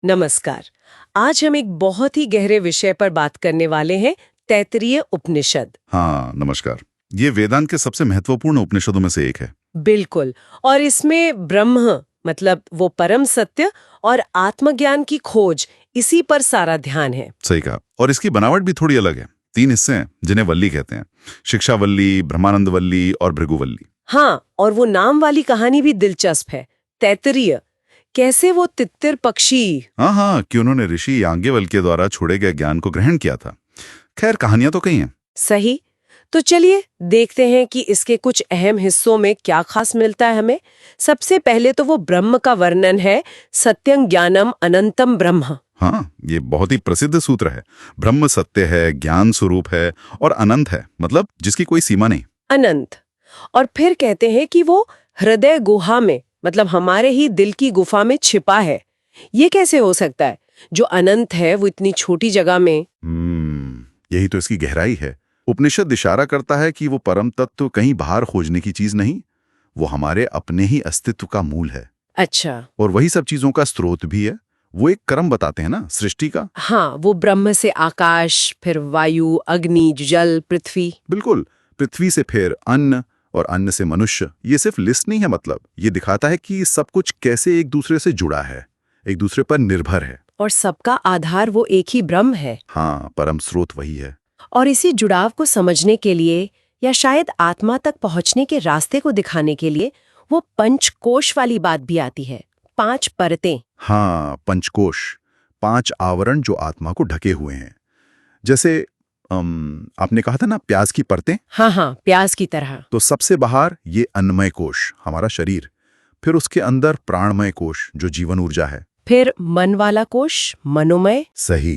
नमस्कार। आज हम एक बहुत ही गहरे विषय पर बात करने वाले हैं, तैत्तिरीय उपनिषद। हाँ, नमस्कार। ये वेदांत के सबसे महत्वपूर्ण उपनिषदों में से एक है। बिल्कुल। और इसमें ब्रह्म मतलब वो परम सत्य और आत्मज्ञान की खोज, इसी पर सारा ध्यान है। सही कहा। और इसकी बनावट भी थोड़ी अलग है। 3 हिस्से हैं जिन्हें वल्ली कहते हैं। शिक्षावल्ली, ब्रह्मानंद वल्ली और भृगुवल्ली। हाँ, और वो नाम वाली कहानी भी दिलचस्प है। तैत्तिरीय, कैसे वो तित्तिर पक्षी। हाँ, कि उन्होंने ऋषि याज्ञवल्क्य द्वारा छोड़े गए ज्ञान को ग्रहण किया था। खैर, कहानियां तो कई हैं। सही। तो चलिए देखते हैं कि इसके कुछ अहम हिस्सों में क्या खास मिलता है हमें। सबसे पहले तो वो ब्रह्म का वर्णन है, सत्यं ज्ञानम अनंतम ब्रह्म। हाँ, ये बहुत ही प्रसिद्ध सूत्र है। ब्रह्म सत्य है, ज्ञान स्वरूप है और अनंत है, मतलब जिसकी कोई सीमा नहीं। अनंत। और फिर कहते हैं कि वो हृदय गुहा में, मतलब हमारे ही दिल की गुफा में छिपा है। ये कैसे हो सकता है? जो अनंत है वो इतनी छोटी जगह में। यही तो इसकी गहराई है। उपनिषद इशारा करता है कि वो परम तत्व कहीं बाहर खोजने की चीज नहीं, वो हमारे अपने ही अस्तित्व का मूल है। अच्छा। और वही सब चीजों का स्रोत भी है। वो एक क्रम बताते हैं ना, सृष्टि का। हाँ, वो ब्रह्म से आकाश, फिर वायु, अग्नि, जल, पृथ्वी। बिल्कुल। पृथ्वी से फिर अन्न और अन्न से मनुष्य। ये सिर्फ लिस्ट नहीं है, मतलब ये दिखाता है कि सब कुछ कैसे एक दूसरे से जुड़ा है, एक दूसरे पर निर्भर है। और सबका आधार वो एक ही ब्रह्म है। हाँ, परम स्रोत वही है। और इसी जुड़ाव को समझने के लिए, या शायद आत्मा तक पहुंचने के रास्ते को दिखाने के लिए, वो पंचकोश वाली बात भी आती है। 5 परतें। हाँ, पंचकोश, 5 आवरण जो आत्मा को ढके हुए हैं। जैसे आपने कहा था ना, प्याज की परतें। हाँ, प्याज की तरह। तो सबसे बाहर ये अन्नमय कोश, हमारा शरीर। फिर उसके अंदर प्राणमय कोश, जो जीवन ऊर्जा है। फिर मन वाला कोश, मनोमय। सही।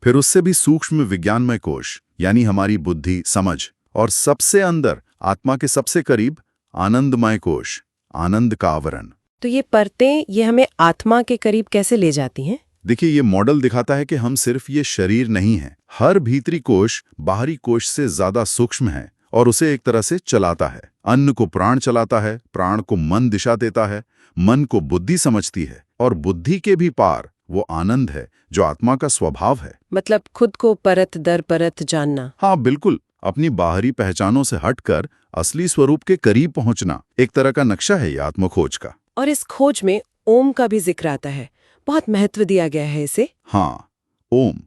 फिर उससे भी सूक्ष्म विज्ञानमय कोश, यानी हमारी बुद्धि, समझ। और सबसे अंदर, आत्मा के सबसे करीब, आनंदमय कोश, आनंद का आवरण। तो ये परतें, ये हमें आत्मा के करीब कैसे ले जाती हैं? देखिए, ये मॉडल दिखाता है कि हम सिर्फ ये शरीर नहीं हैं। हर भीतरी कोश बाहरी कोश से ज्यादा सूक्ष्म है और उसे एक तरह से चलाता है। अन्न को प्राण चलाता है, प्राण को मन दिशा देता है, मन को बुद्धि समझती है, और बुद्धि के भी पार वो आनंद है जो आत्मा का स्वभाव है। मतलब खुद को परत दर परत जानना। हाँ, बिल्कुल। अपनी बाहरी पहचानों से हटकर असली स्वरूप के करीब पहुंचना एक तरह का नक्शा है ये आत्मखोज का। और इस खोज में ओम का भी जिक्र आता है। बहुत महत्व दिया गया है इसे। हाँ, ओम।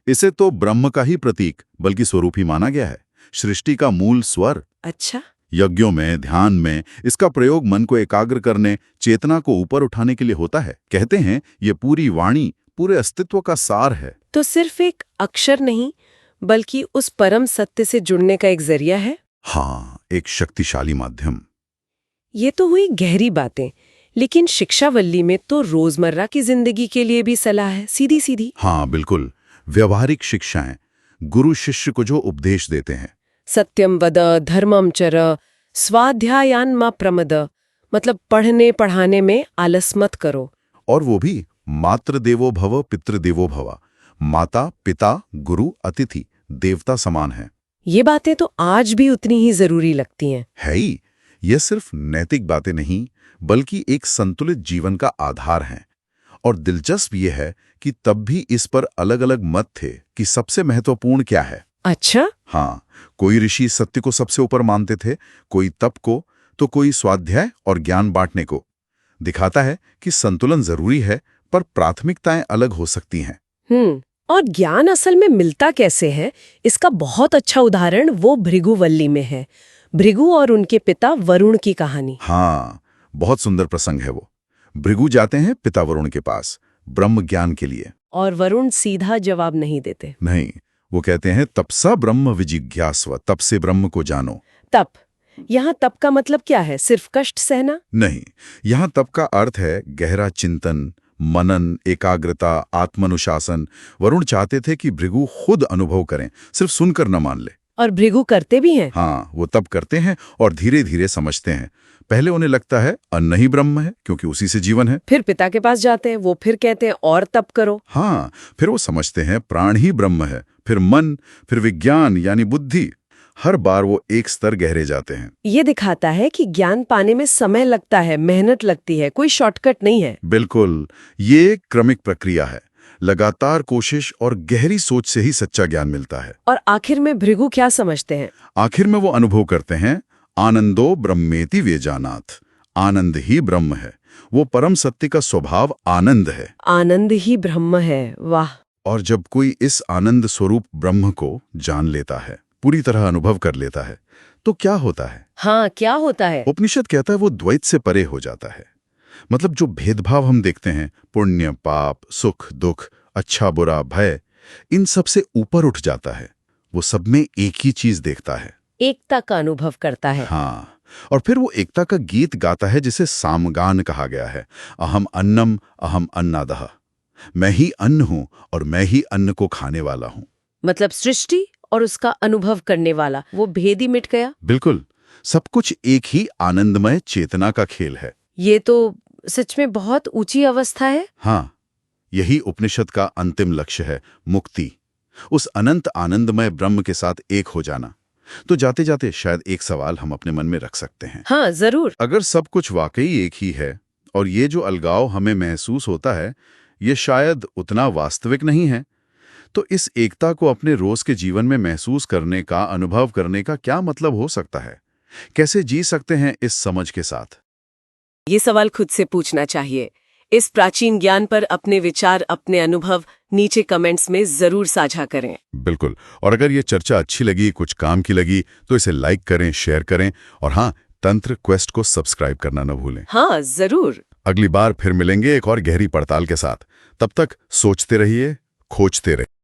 इसे तो ब्रह्म का ही प्रतीक बल्कि स्वरूप ही माना गया है, सृष्टि का मूल स्वर। अच्छा। यज्ञों में, ध्यान में इसका प्रयोग मन को एकाग्र करने, चेतना को ऊपर उठाने के लिए होता है। कहते हैं ये पूरी वाणी पूरे अस्तित्व का सार है। तो सिर्फ एक अक्षर नहीं, बल्कि उस परम सत्य से जुड़ने का एक जरिया है। हाँ, एक शक्तिशाली माध्यम। ये तो हुई गहरी बातें, लेकिन शिक्षावल्ली में तो रोजमर्रा की जिंदगी के लिए भी सलाह है, सीधी सीधी। हाँ, बिल्कुल। व्यवहारिक शिक्षाएं, गुरु शिष्य को जो उपदेश देते हैं। सत्यम वद, धर्मम चर, स्वाध्यायान मा प्रमद, मतलब पढ़ने पढ़ाने में आलस मत करो। और वो भी मातृ देवो भव पितृ देवो भव। माता, पिता, गुरु, अतिथि देवता समान है। ये बातें तो आज भी उतनी ही जरूरी लगती हैं। है ही। ये सिर्फ नैतिक बातें नहीं, बल्कि एक संतुलित जीवन का आधार हैं। और दिलचस्प ये है कि तब भी इस पर अलग अलग मत थे कि सबसे महत्वपूर्ण क्या है। अच्छा। हाँ, कोई ऋषि सत्य को सबसे ऊपर मानते थे, कोई तप को, तो कोई स्वाध्याय और ज्ञान बांटने को। दिखाता है कि संतुलन जरूरी है, पर प्राथमिकताएं अलग हो सकती हैं। और ज्ञान असल में मिलता कैसे है, इसका बहुत अच्छा उदाहरण वो भृगुवल्ली में है। भृगु और उनके पिता वरुण की कहानी। हाँ, बहुत सुंदर प्रसंग है वो। भृगु जाते हैं पिता वरुण के पास ब्रह्म ज्ञान के लिए। और वरुण सीधा जवाब नहीं देते। नहीं, वो कहते हैं तपसा ब्रह्म विजिज्ञास्व, तप से ब्रह्म को जानो। तप, यहाँ तप का मतलब क्या है? सिर्फ कष्ट सहना? नहीं, यहाँ तप का अर्थ है गहरा चिंतन, मनन, एकाग्रता, आत्मानुशासन। वरुण चाहते थे कि भृगु खुद अनुभव करें, सिर्फ सुनकर न मान ले। और भृगु करते भी हैं। हाँ, वो तप करते हैं और धीरे धीरे समझते हैं। पहले उन्हें लगता है अन्न ही ब्रह्म है, क्योंकि उसी से जीवन है। फिर पिता के पास जाते हैं, वो फिर कहते हैं और तप करो। हाँ, फिर वो समझते हैं प्राण ही ब्रह्म है, फिर मन, फिर विज्ञान यानी बुद्धि। हर बार वो एक स्तर गहरे जाते हैं। ये दिखाता है कि ज्ञान पाने में समय लगता है, मेहनत लगती है, कोई शॉर्टकट नहीं है। बिल्कुल, ये एक क्रमिक प्रक्रिया है। लगातार कोशिश और गहरी सोच से ही सच्चा ज्ञान मिलता है। और आखिर में भृगु क्या समझते हैं? आखिर में वो अनुभव करते हैं, आनंदो ब्रह्मेति व्यजानात्, आनंद ही ब्रह्म है। वो परम सत्य का स्वभाव आनंद है। आनंद ही ब्रह्म है, वाह। और जब कोई इस आनंद स्वरूप ब्रह्म को जान लेता है, पूरी तरह अनुभव कर लेता है, तो क्या होता है? हाँ, क्या होता है? उपनिषद कहता है वो द्वैत से परे हो जाता है। मतलब जो भेदभाव हम देखते हैं, पुण्य पाप, सुख दुख, अच्छा बुरा, भय, इन सब से ऊपर उठ जाता है। वो सब में एक ही चीज देखता है, एकता का अनुभव करता है। हाँ। और फिर वो एकता का गीत गाता है जिसे सामगान कहा गया है। अहम अन्नम अहम अन्नादः, मैं ही अन्न हूं और मैं ही अन्न को खाने वाला हूं। मतलब सृष्टि और उसका अनुभव करने वाला, वो भेद ही मिट गया। बिल्कुल, सब कुछ एक ही आनंदमय चेतना का खेल है। ये तो सच में बहुत ऊंची अवस्था है। हाँ, यही उपनिषद का अंतिम लक्ष्य है, मुक्ति, उस अनंत आनंदमय ब्रह्म के साथ एक हो जाना। तो जाते जाते शायद एक सवाल हम अपने मन में रख सकते हैं। हाँ, जरूर। अगर सब कुछ वाकई एक ही है और ये जो अलगाव हमें महसूस होता है, ये शायद उतना वास्तविक नहीं है, तो इस एकता को अपने रोज के जीवन में महसूस करने का, अनुभव करने का क्या मतलब हो सकता है? कैसे जी सकते हैं इस समझ के साथ? ये सवाल खुद से पूछना चाहिए। इस प्राचीन ज्ञान पर अपने विचार, अपने अनुभव नीचे कमेंट्स में जरूर साझा करें। बिल्कुल। और अगर ये चर्चा अच्छी लगी, कुछ काम की लगी, तो इसे लाइक करें, शेयर करें और हाँ, तंत्र क्वेस्ट को सब्सक्राइब करना न भूलें। हाँ, जरूर। अगली बार फिर मिलेंगे एक और गहरी पड़ताल के साथ। तब तक सोचते रहिए, खोजते रहिए।